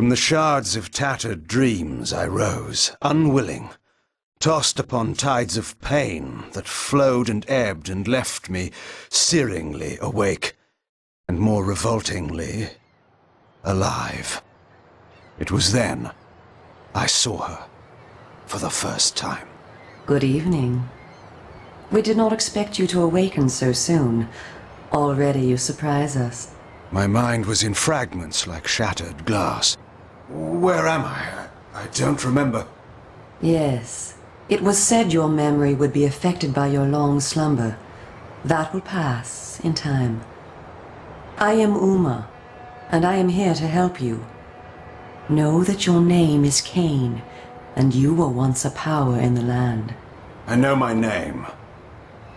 From the shards of tattered dreams I rose, unwilling, tossed upon tides of pain that flowed and ebbed and left me searingly awake, and more revoltingly, alive. It was then I saw her for the first time. Good evening. We did not expect you to awaken so soon. Already you surprise us. My mind was in fragments like shattered glass. Where am I? I don't remember. Yes. It was said your memory would be affected by your long slumber. That will pass in time. I am Uma, and I am here to help you. Know that your name is Kain, and you were once a power in the land. I know my name,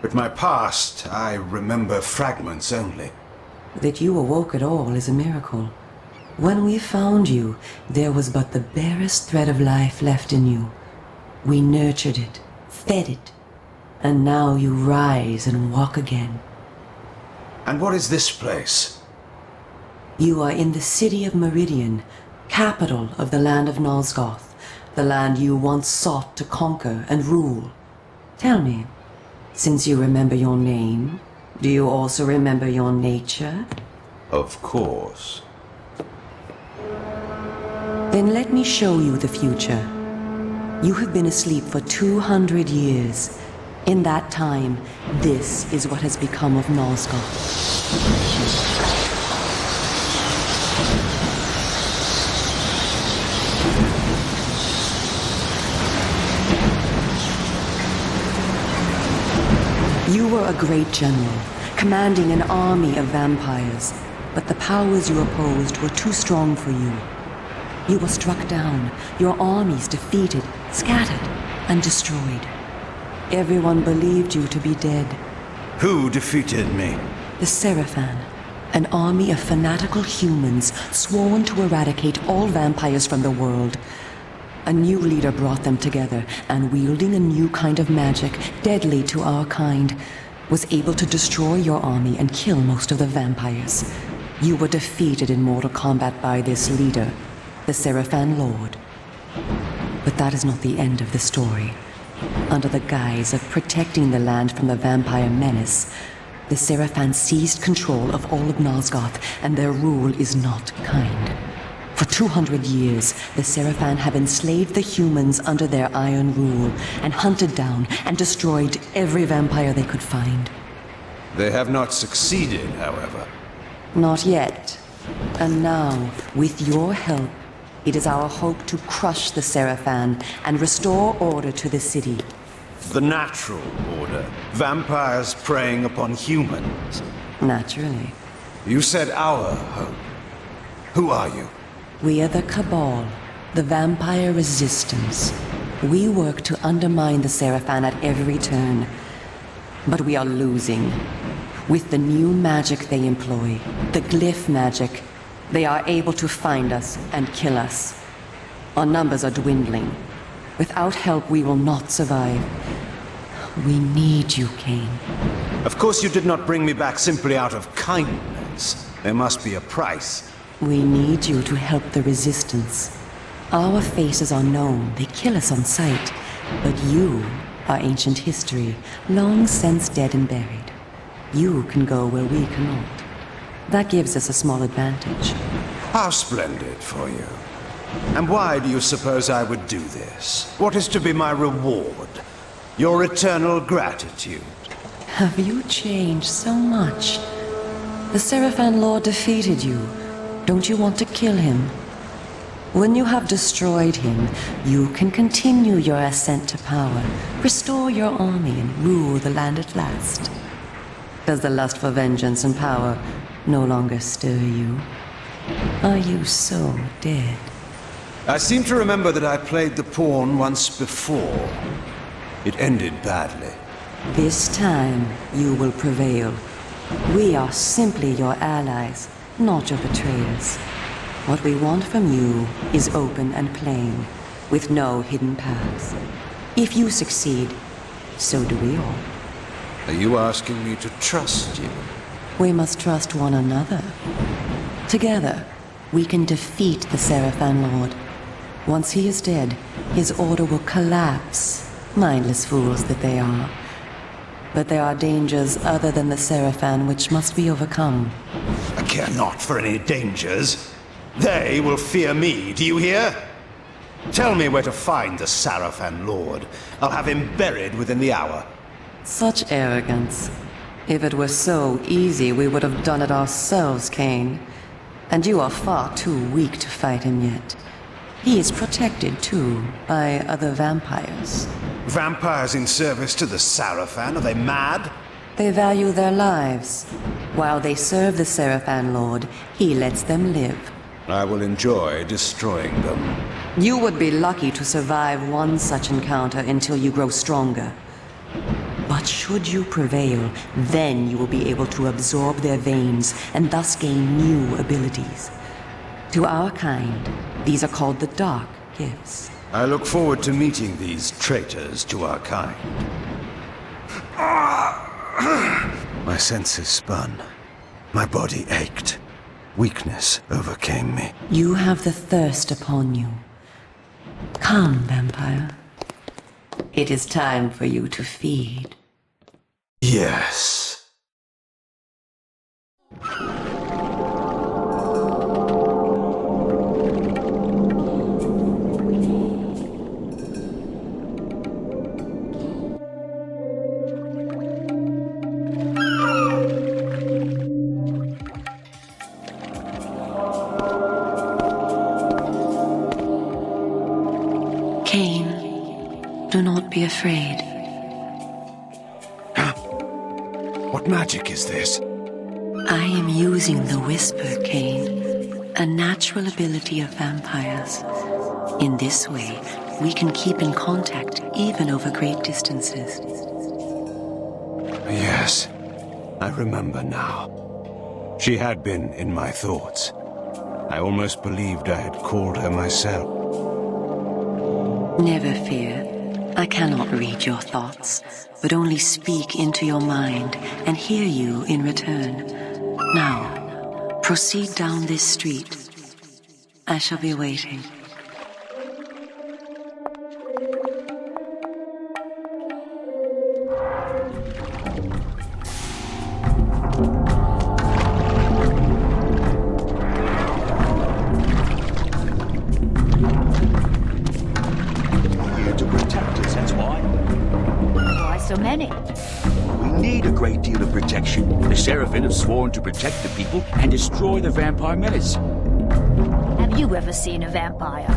but my past, I remember fragments only. That you awoke at all is a miracle. When we found you, there was but the barest thread of life left in you. We nurtured it, fed it, and now you rise and walk again. And what is this place? You are in the city of Meridian, capital of the land of Nosgoth, the land you once sought to conquer and rule. Tell me, since you remember your name, do you also remember your nature? Of course. Then let me show you the future. You have been asleep for 200 years. In that time, this is what has become of Nosgoth. You were a great general, commanding an army of vampires, but the powers you opposed were too strong for you. You were struck down, your armies defeated, scattered, and destroyed. Everyone believed you to be dead. Who defeated me? The Seraphan, an army of fanatical humans sworn to eradicate all vampires from the world. A new leader brought them together, and wielding a new kind of magic, deadly to our kind, was able to destroy your army and kill most of the vampires. You were defeated in mortal combat by this leader, the Seraphan Lord. But that is not the end of the story. Under the guise of protecting the land from the vampire menace, the Seraphan seized control of all of Nosgoth, and their rule is not kind. For 200 years, the Seraphan have enslaved the humans under their iron rule, and hunted down and destroyed every vampire they could find. They have not succeeded, however. Not yet. And now, with your help, it is our hope to crush the Seraphan and restore order to the city. The natural order. Vampires preying upon humans. Naturally. You said our hope. Who are you? We are the Cabal, the vampire resistance. We work to undermine the Seraphan at every turn. But we are losing. With the new magic they employ, the glyph magic, they are able to find us and kill us. Our numbers are dwindling. Without help, we will not survive. We need you, Kain. Of course you did not bring me back simply out of kindness. There must be a price. We need you to help the Resistance. Our faces are known, they kill us on sight. But you are ancient history, long since dead and buried. You can go where we cannot. That gives us a small advantage. How splendid for you. And why do you suppose I would do this? What is to be my reward? Your eternal gratitude. Have you changed so much? The Seraphan Lord defeated you. Don't you want to kill him? When you have destroyed him, you can continue your ascent to power, restore your army, and rule the land at last. Does the lust for vengeance and power no longer stir you? Are you so dead? I seem to remember that I played the pawn once before. It ended badly. This time, you will prevail. We are simply your allies, not your betrayers. What we want from you is open and plain, with no hidden paths. If you succeed, so do we all. Are you asking me to trust you? We must trust one another. Together, we can defeat the Seraphan Lord. Once he is dead, his order will collapse, mindless fools that they are. But there are dangers other than the Seraphan which must be overcome. I care not for any dangers. They will fear me, do you hear? Tell me where to find the Seraphan Lord. I'll have him buried within the hour. Such arrogance. If it were so easy, we would have done it ourselves, Kain. And you are far too weak to fight him yet. He is protected, too, by other vampires. Vampires in service to the Seraphan? Are they mad? They value their lives. While they serve the Seraphan Lord, he lets them live. I will enjoy destroying them. You would be lucky to survive one such encounter until you grow stronger. But should you prevail, then you will be able to absorb their veins and thus gain new abilities. To our kind, these are called the Dark Gifts. I look forward to meeting these traitors to our kind. My senses spun. My body ached. Weakness overcame me. You have the thirst upon you. Come, vampire. It is time for you to feed. Yes. Kain, do not be afraid. What magic is this? I am using the Whisper, Kain, a natural ability of vampires. In this way, we can keep in contact even over great distances. Yes, I remember now. She had been in my thoughts. I almost believed I had called her myself. Never fear. I cannot read your thoughts, but only speak into your mind and hear you in return. Now, proceed down this street. I shall be waiting. The Seraphim have sworn to protect the people and destroy the vampire menace. Have you ever seen a vampire?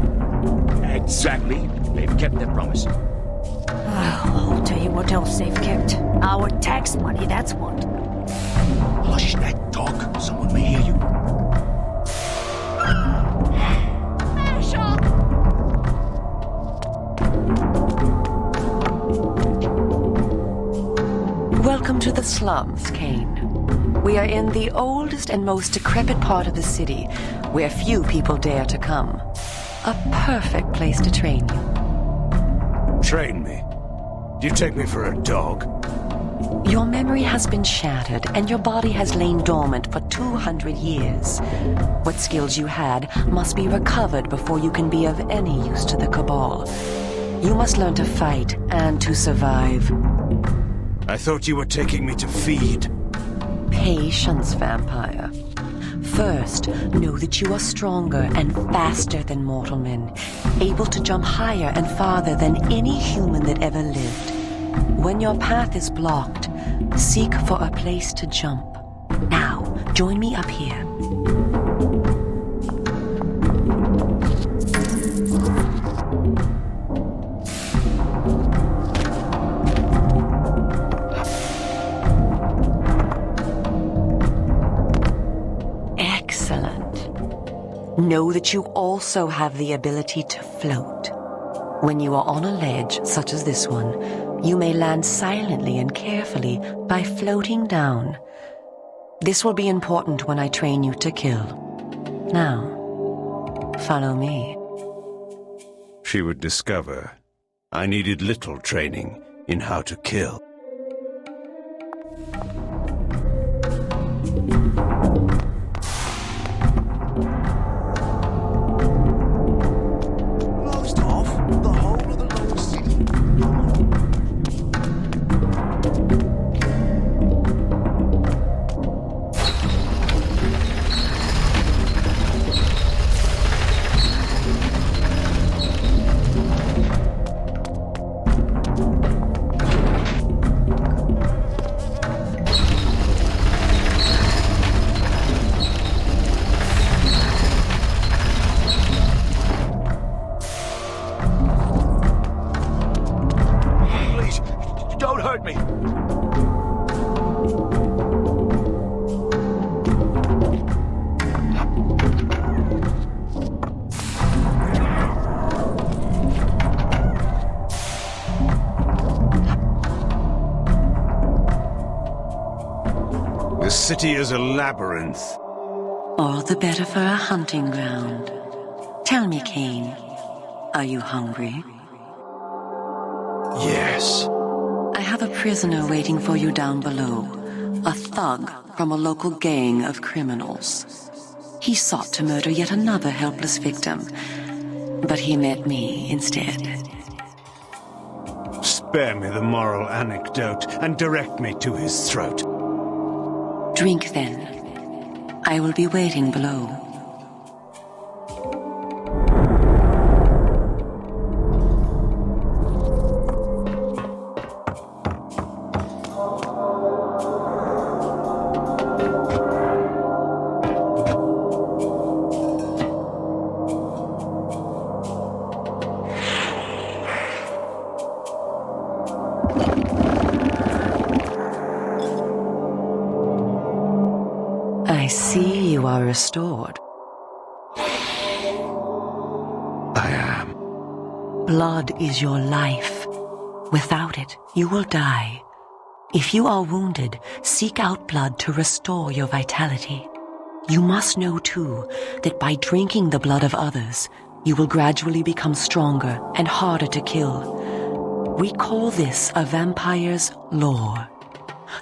Exactly. They've kept their promise. Oh, I'll tell you what else they've kept. Our tax money, that's what. Hush that talk. Someone may hear you. Welcome to the slums, Kain. We are in the oldest and most decrepit part of the city, where few people dare to come. A perfect place to train you. Train me? Do you take me for a dog? Your memory has been shattered, and your body has lain dormant for 200 years. What skills you had must be recovered before you can be of any use to the Cabal. You must learn to fight and to survive. I thought you were taking me to feed. Patience, vampire. First, know that you are stronger and faster than mortal men, able to jump higher and farther than any human that ever lived. When your path is blocked, seek for a place to jump. Now, join me up here. Know that you also have the ability to float. When you are on a ledge, such as this one, you may land silently and carefully by floating down. This will be important when I train you to kill. Now, follow me. She would discover I needed little training in how to kill. city is a labyrinth. All the better for a hunting ground. Tell me, Kain, are you hungry? Yes. I have a prisoner waiting for you down below. A thug from a local gang of criminals. He sought to murder yet another helpless victim, but he met me instead. Spare me the moral anecdote and direct me to his throat. Drink then. I will be waiting below. I see you are restored. I am. Blood is your life. Without it, you will die. If you are wounded, seek out blood to restore your vitality. You must know, too, that by drinking the blood of others, you will gradually become stronger and harder to kill. We call this a vampire's lore.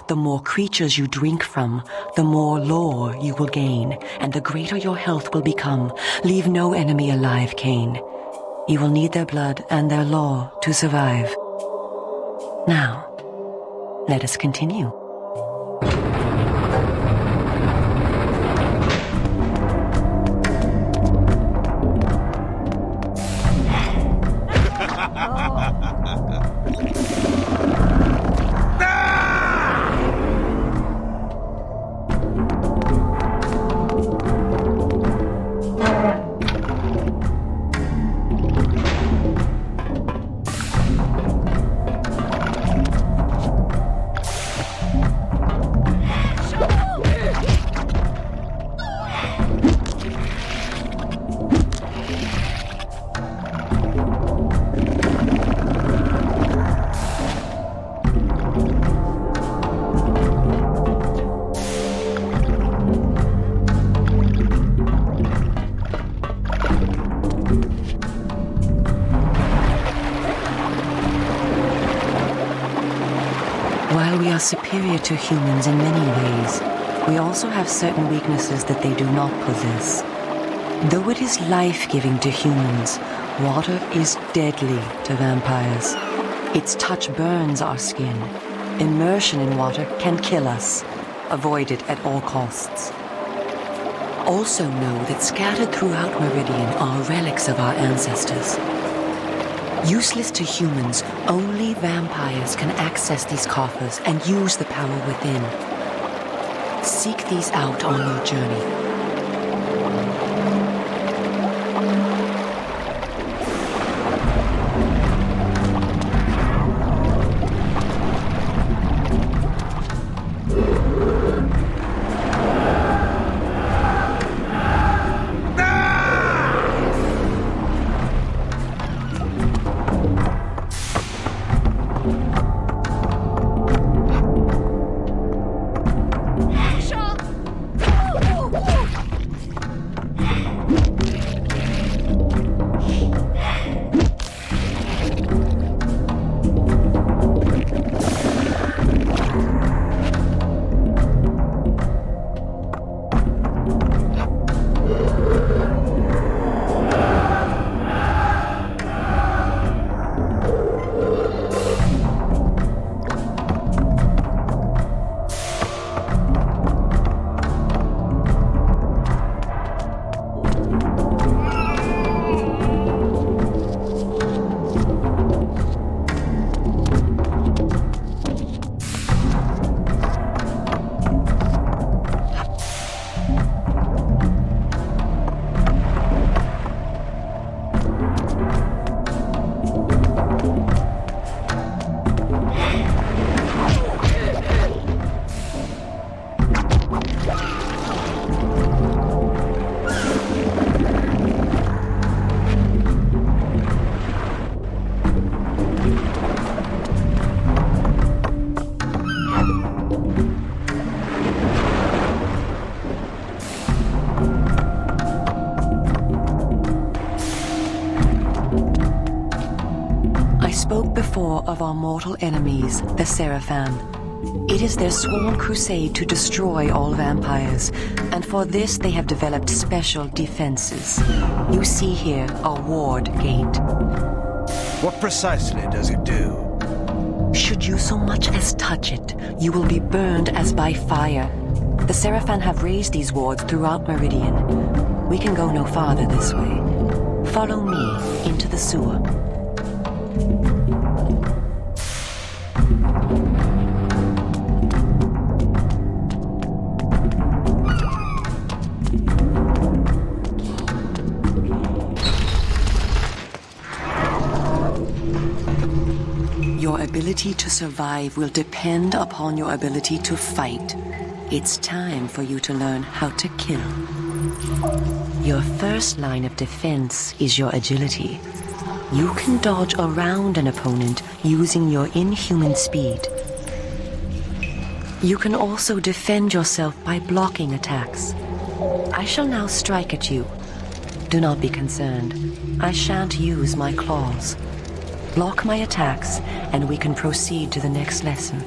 The more creatures you drink from, the more lore you will gain, and the greater your health will become. Leave no enemy alive, Kain. You will need their blood and their lore to survive. Now, let us continue. While we are superior to humans in many ways, we also have certain weaknesses that they do not possess. Though it is life-giving to humans, water is deadly to vampires. Its touch burns our skin. Immersion in water can kill us. Avoid it at all costs. Also know that scattered throughout Meriddian are relics of our ancestors. Useless to humans, only vampires can access these coffers and use the power within. Seek these out on your journey. of our mortal enemies, the Seraphan. It is their sworn crusade to destroy all vampires, and for this they have developed special defenses. You see here a ward gate. What precisely does it do? Should you so much as touch it, you will be burned as by fire. The Seraphan have raised these wards throughout Meridian. We can go no farther this way. Follow me into the sewer. Your ability to survive will depend upon your ability to fight. It's time for you to learn how to kill. Your first line of defense is your agility. You can dodge around an opponent using your inhuman speed. You can also defend yourself by blocking attacks. I shall now strike at you. Do not be concerned. I shan't use my claws. Block my attacks, and we can proceed to the next lesson.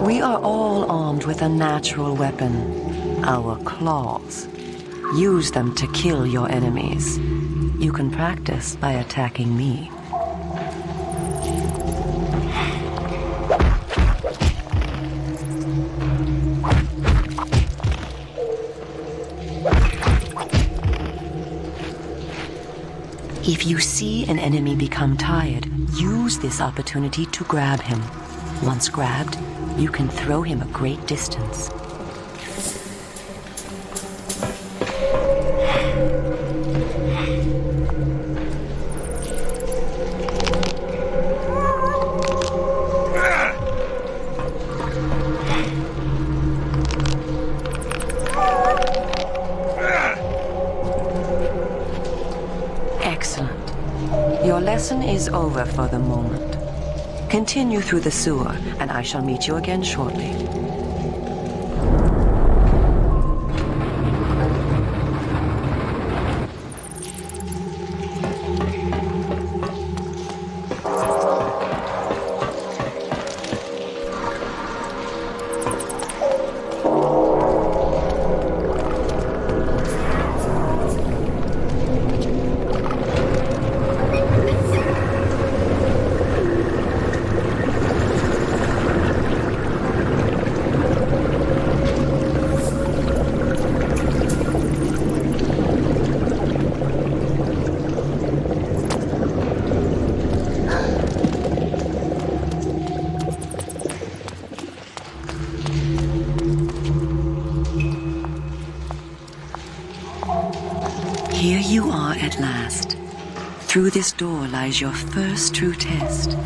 We are all armed with a natural weapon, our claws. Use them to kill your enemies. You can practice by attacking me. If you see an enemy become tired, use this opportunity to grab him. Once grabbed, you can throw him a great distance. Excellent. Your lesson is over for the moment. Continue through the sewer, and I shall meet you again shortly. Here you are at last. Through this door lies your first true test.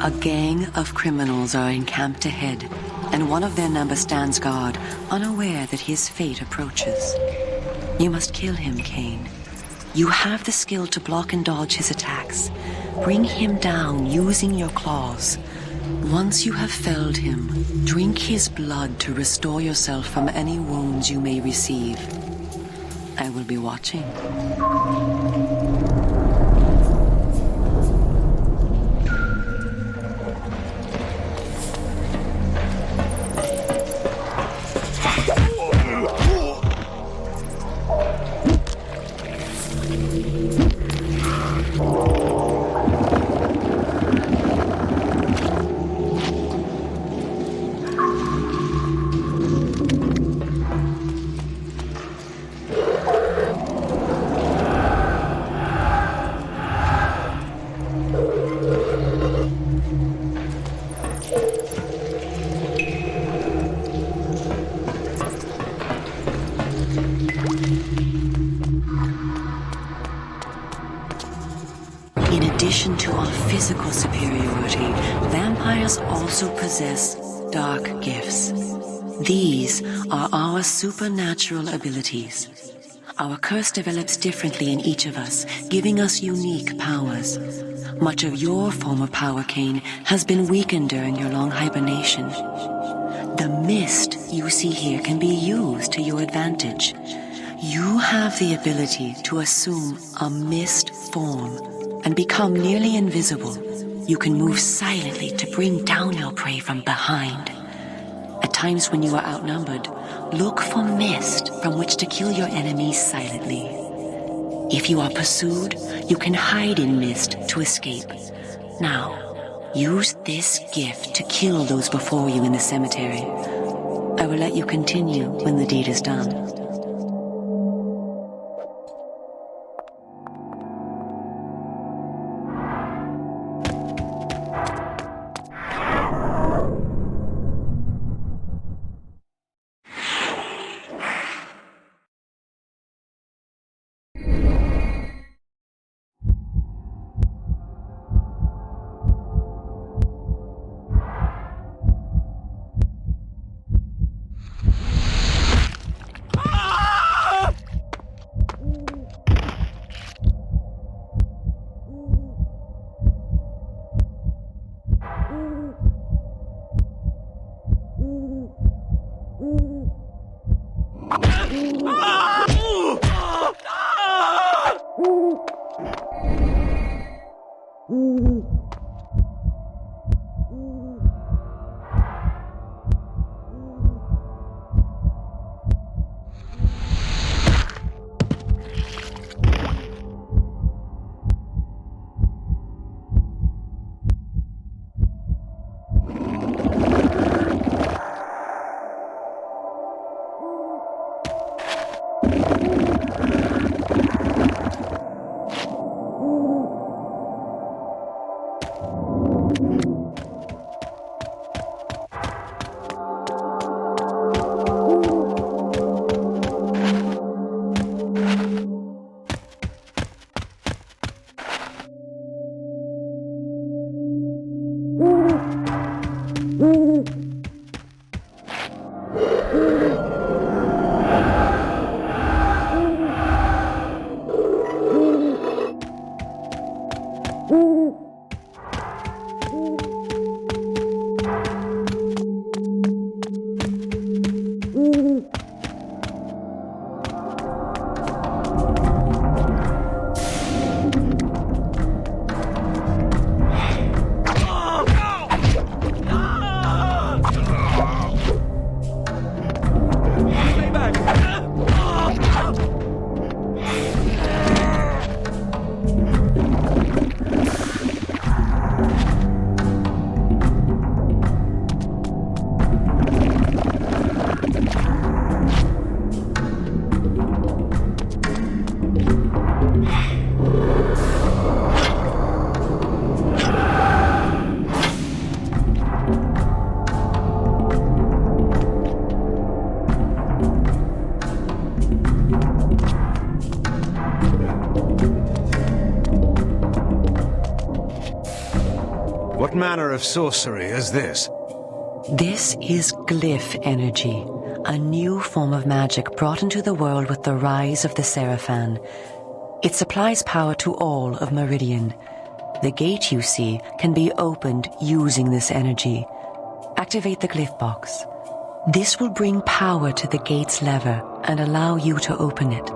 A gang of criminals are encamped ahead, and one of their number stands guard, unaware that his fate approaches. You must kill him, Kain. You have the skill to block and dodge his attacks. Bring him down using your claws. Once you have felled him, drink his blood to restore yourself from any wounds you may receive. I will be watching. In addition to our physical superiority, vampires also possess dark gifts. These are our supernatural abilities. Our curse develops differently in each of us, giving us unique powers. Much of your former power, Kain, has been weakened during your long hibernation. The mist you see here can be used to your advantage. You have the ability to assume a mist form and become nearly invisible. You can move silently to bring down your prey from behind. At times when you are outnumbered, look for mist from which to kill your enemies silently. If you are pursued, you can hide in mist to escape. Now, use this gift to kill those before you in the cemetery. I will let you continue when the deed is done. What manner of sorcery is this? This is glyph energy, a new form of magic brought into the world with the rise of the Seraphan. It supplies power to all of Meridian. The gate you see can be opened using this energy. Activate the glyph box. This will bring power to the gate's lever and allow you to open it.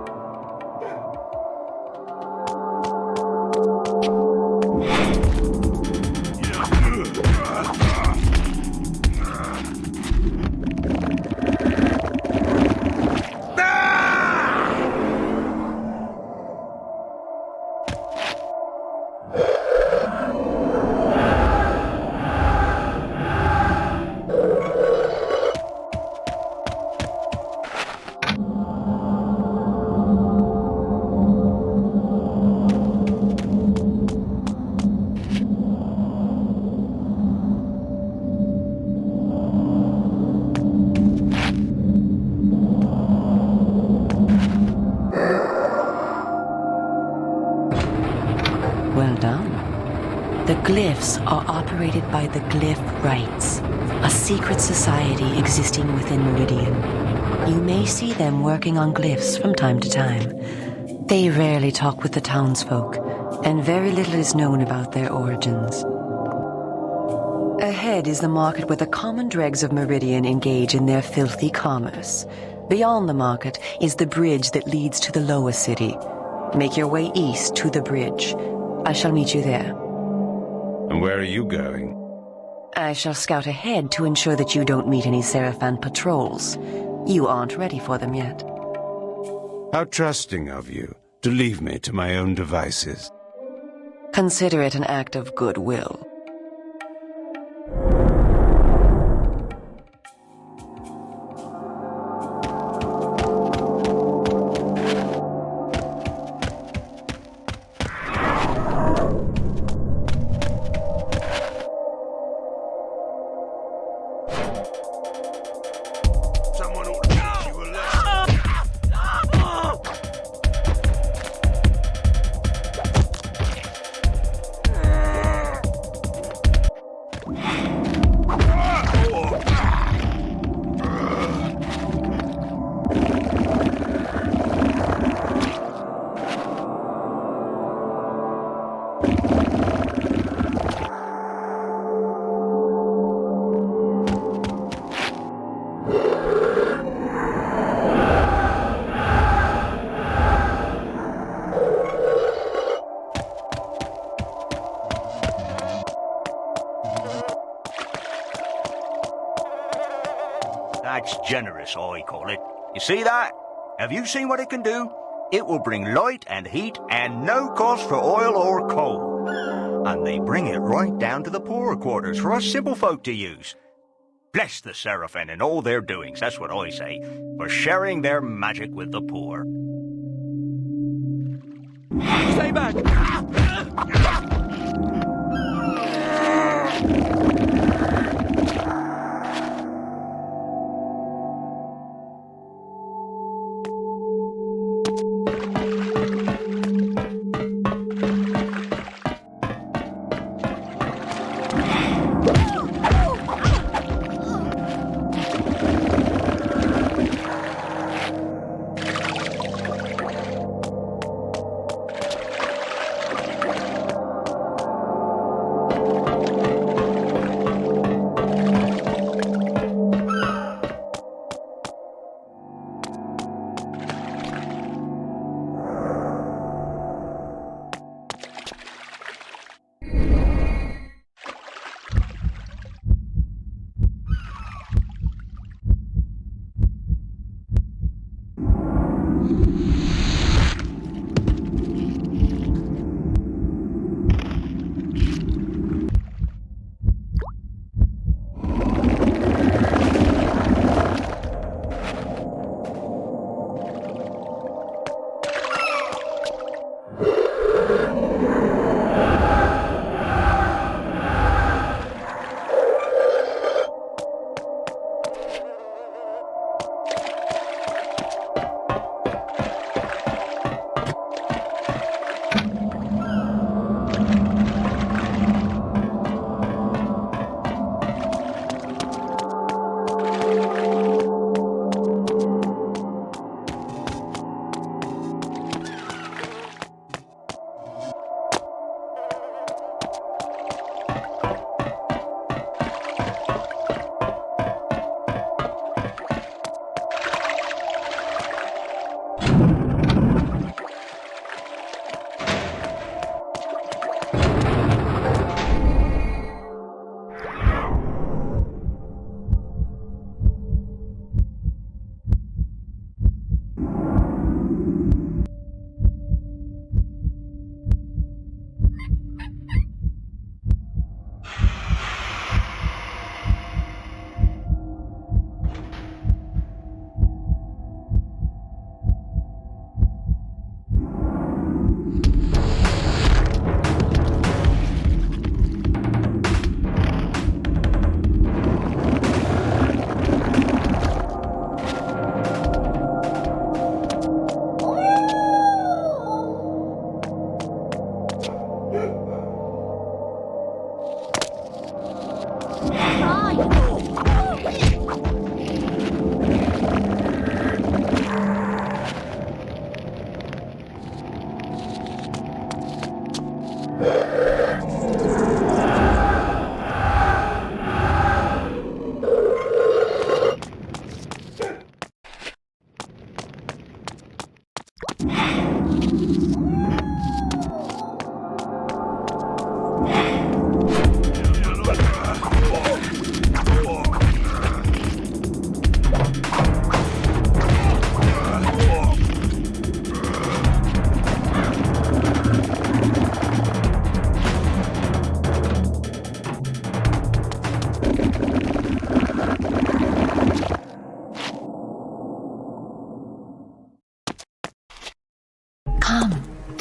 Well done. The glyphs are operated by the Glyph Rites, a secret society existing within Meridian. You may see them working on glyphs from time to time. They rarely talk with the townsfolk, and very little is known about their origins. Ahead is the market where the common dregs of Meridian engage in their filthy commerce. Beyond the market is the bridge that leads to the lower city. Make your way east to the bridge. I shall meet you there. And where are you going? I shall scout ahead to ensure that you don't meet any Seraphan patrols. You aren't ready for them yet. How trusting of you to leave me to my own devices. Consider it an act of goodwill. That's generous, I call it. You see that? Have you seen what it can do? It will bring light and heat and no cost for oil or coal. And they bring it right down to the poorer quarters for us simple folk to use. Bless the Seraphin and all their doings, that's what I say, for sharing their magic with the poor. Stay back!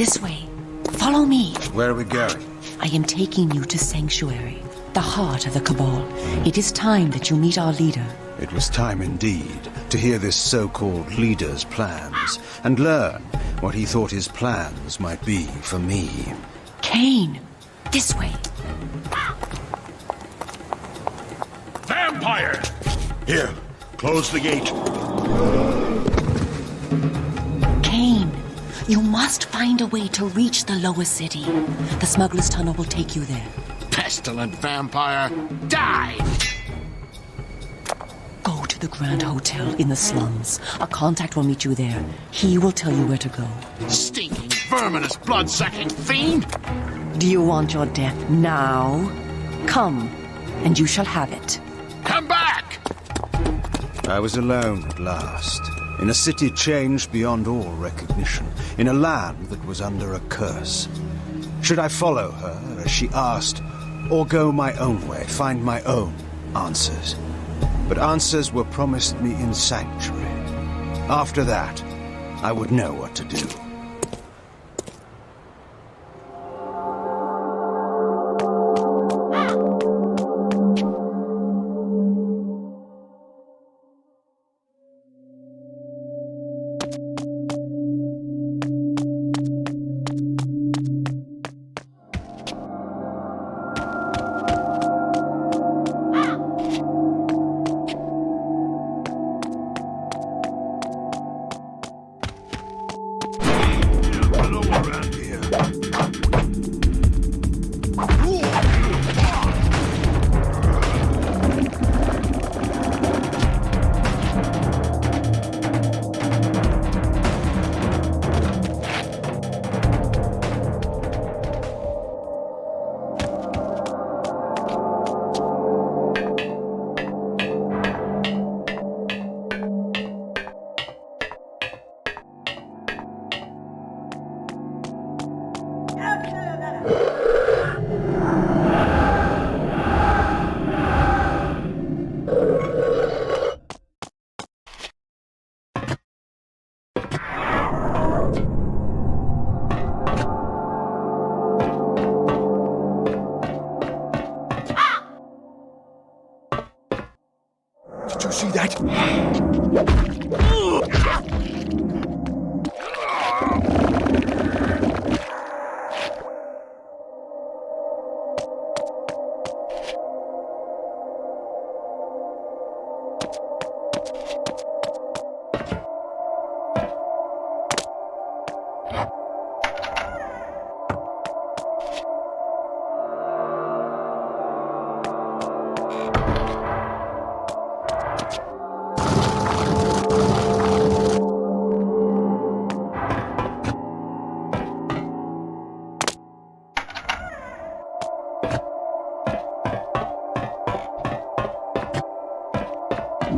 This way. Follow me. Where are we going? I am taking you to Sanctuary, the heart of the Cabal. It is time that you meet our leader. It was time indeed to hear this so-called leader's plans and learn what he thought his plans might be for me. Kain, this way. Vampire! Here, close the gate. Kain, you must find a way to reach the lower city. The smuggler's tunnel will take you there. Pestilent vampire, die! Go to the Grand Hotel in the slums. A contact will meet you there. He will tell you where to go. Stinking, verminous, blood-sucking fiend! Do you want your death now? Come, and you shall have it. Come back! I was alone at last, in a city changed beyond all recognition, in a land that was under a curse. Should I follow her, as she asked, or go my own way, find my own answers? But answers were promised me in Sanctuary. After that, I would know what to do. Did you see that?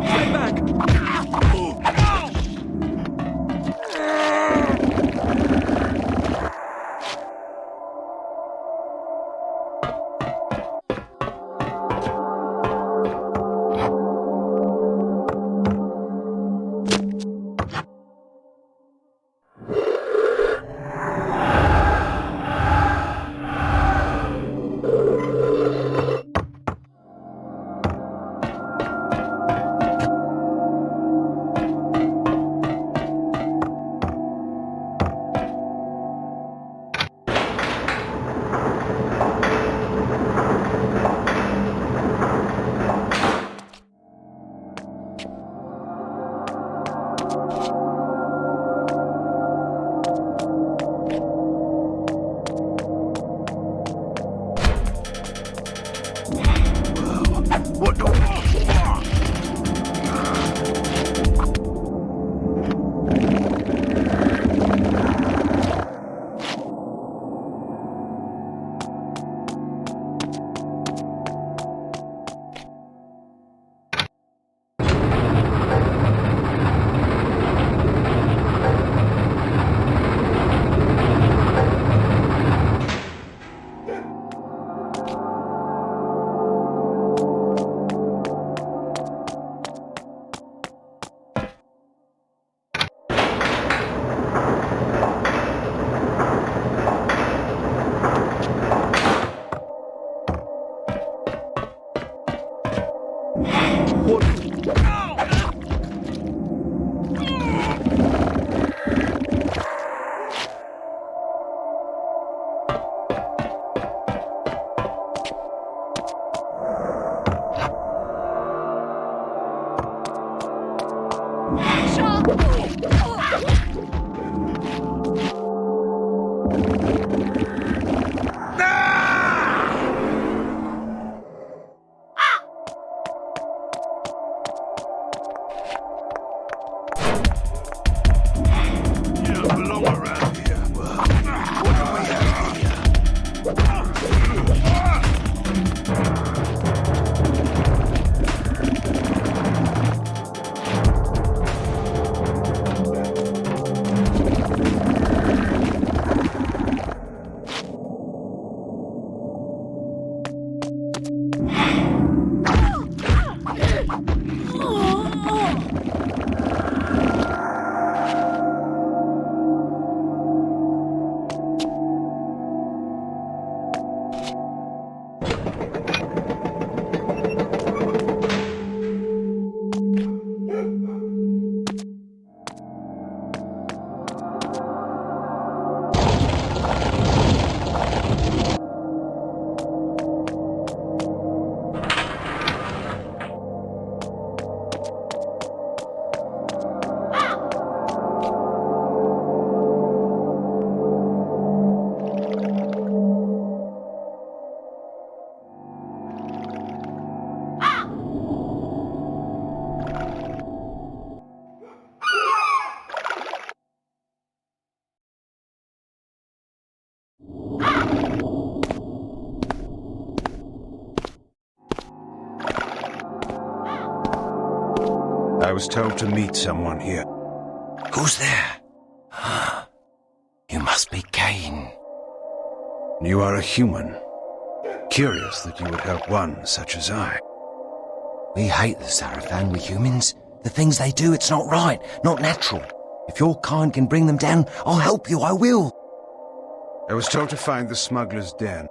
Fight back! I was told to meet someone here. Who's there? You must be Kain. You are a human. Curious that you would help one such as I. We hate the Sarafan, we humans. The things they do, it's not right, not natural. If your kind can bring them down, I'll help you, I will. I was told to find the smuggler's den.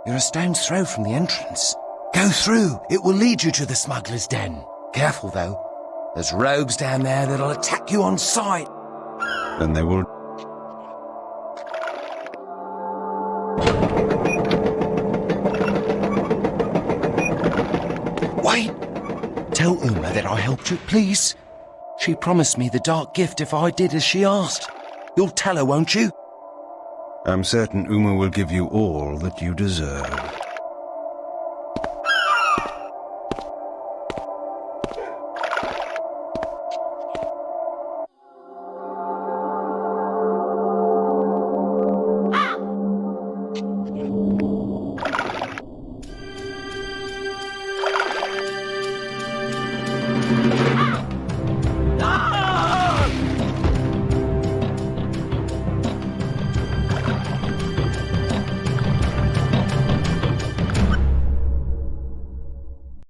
You're a stone's throw from the entrance. Go through, it will lead you to the smuggler's den. Careful, though. There's rogues down there that'll attack you on sight. Then they will... Wait! Tell Uma that I helped you, please. She promised me the dark gift if I did as she asked. You'll tell her, won't you? I'm certain Uma will give you all that you deserve.